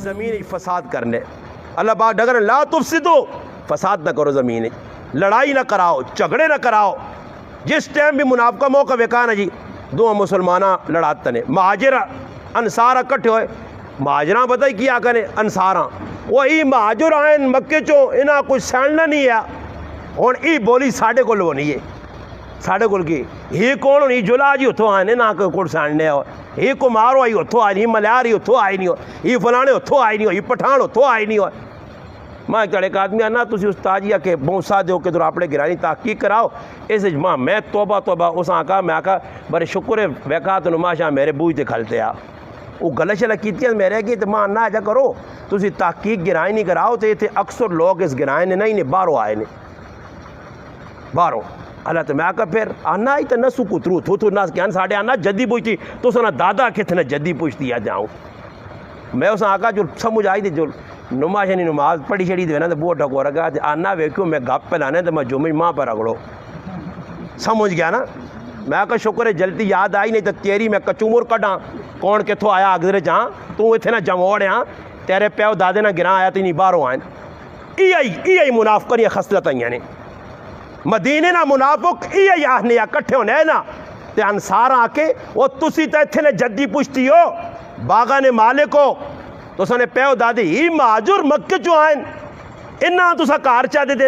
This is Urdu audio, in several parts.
زمین فساد کرنے اللہ پاک ڈگر لا تفسدو، فساد نہ کرو زمین، لڑائی نہ کراؤ، جھگڑے نہ کراؤ۔ جس ٹائم بھی منافقہ موقع ویکا نا جی دو مسلمانہ لڑاتے نے، مہاجر انصار اکٹھے ہوئے، مہاجراں پتہ ہی کیا کرے انصاراں، وہی مہاجر آئیں مکے چو انہاں کچھ سیننا نہیں ہے، ہن ای بولی ساڈے کول ہونی ہے، ساڈے کول کی ہی کون ہونی جلا جی اتھوں آئے نہ کوڑ سیننے ہو، ہی کمارو آئی اتھوں آئی نہیں، ملیاری اتھوں آئی نہیں ہو، ہی فلانے اتھوں آئی نہیں ہو، ہی پٹھان اتھوں آئی نہیں ہو۔ میں کہڑے ایک آدمی آنا تسی استاد جی کہ بونسا دیو کہ در اپنے گرانی تحقیق کراؤ اس ماں میں توبہ اس آقا میں آقا بڑے شکر ہے ویکات نماشا میرے بوجھ تے کھلتے آ وہ غلط شلہ کیتی میرے کی تو ماں نہ جا کرو تسی تحقیق گرائیں نہیں کراؤ تو یہ اکثر لوگ اس گرائیں نے نہیں باہروں آئے نے باہروں اللہ تو میں آقا پھر آنا ہی تو نہ سکو ترو تو نہ کہن ساڑھے آنا جدی پوچھتی تو سنا دادا کتنا جدی پوچھتی آ جاؤں میں اس آقا جو سمجھ آئی تھی جو نماز نہیں نماز پڑھی چھڑی دے نا تو بہت ڈھکو رکھا آنا ویکھو میں گپ پہ لانے تو میں جمعہ ماں پر رگڑو سمجھ گیا نا میں کہا شکر ہے جلدی یاد آئی نہیں تو تیری میں کچومر کڈاں کون کتھوں آیا اگدرے جہاں تو اتنے نہ جموڑے ہاں تیرے پیو دادے نہ گراں آیا تو نہیں باہروں آئیں ای منافقن یا خصلت آئیں نے مدینے نہ منافق ای آہنے یا کٹھے ہونے نا تے انصار آ کے وہ تسی تے اتنے جدی پوچھتی ہو باغا نے مالک ہو تو سنے پیو دادی ہی مہاجر مکے چو آئیں انہاں تو سا کار چاہ دے دیں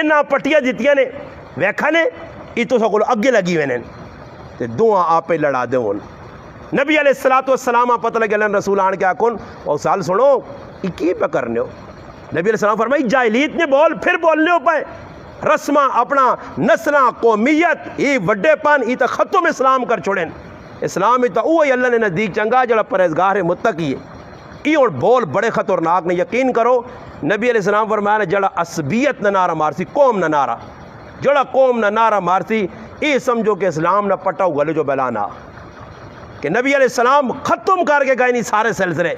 انہاں پٹیاں جتیاں نے ویکھا نے ای تو سا کولو اگے لگی وینے تے دعا آپے لڑا دے ہون نبی علیہ السلام پتہ لگے اللہ رسول آن کیا کن اور سال سنو ای کی پہ کرنے ہو نبی علیہ السلام فرمائی جاہلیت نے بول پھر بولنے ہو پائے رسمہ اپنا نسلہ قومیت ای وڈے پان ای تا ختم اسلام کر چھوڑیں اسلام ای تا اوہی اللہ نے نزدیک چنگا جڑا پرہیزگار ہے متقی ہے ای اور بول بڑے خطرناک نے یقین کرو نبی علیہ السلام فرمایا جڑا عصبیت نہ نعرہ مارسی قوم نہ نعرہ جڑا قوم نہ نعرہ مارسی ای سمجھو کہ اسلام نہ پٹاؤ گلے جو بلانا کہ نبی علیہ السلام ختم کر کے گئے نہیں سارے سلسلے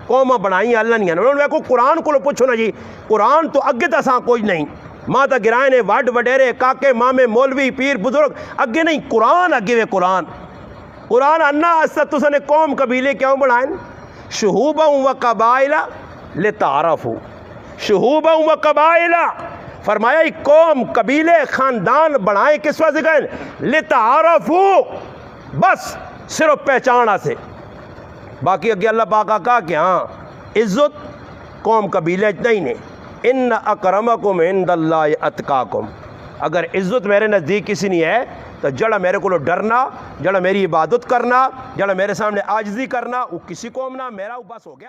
قوم بنائی اللہ نہیں انہوں نے قرآن کو پوچھو نا جی قرآن تو اگے تا ساں کوئی نہیں ماں تا گرائے نے وڈ وڈیرے کاکے مامے مولوی پیر بزرگ اگے نہیں قرآن اگے وے قرآن انا اسد تو سنے قوم قبیلے کیوں بنائیں شہوبا و قبائلہ لتعارفوا شہوبا و قبائلہ فرمایا ایک قوم قبیلے خاندان بنائیں کس وجہ سے گئے لتعارفوا بس صرف پہچانا سے باقی اگے اللہ پاک کہا کہ ہاں عزت قوم قبیلے نہیں نے ان اکرمکم عند اللہ اتقاکم اگر عزت میرے نزدیک کسی نہیں ہے تو جڑا میرے کو ڈرنا جڑا میری عبادت کرنا جڑا میرے سامنے عاجزی کرنا وہ کسی قوم نہ میرا بس ہو گیا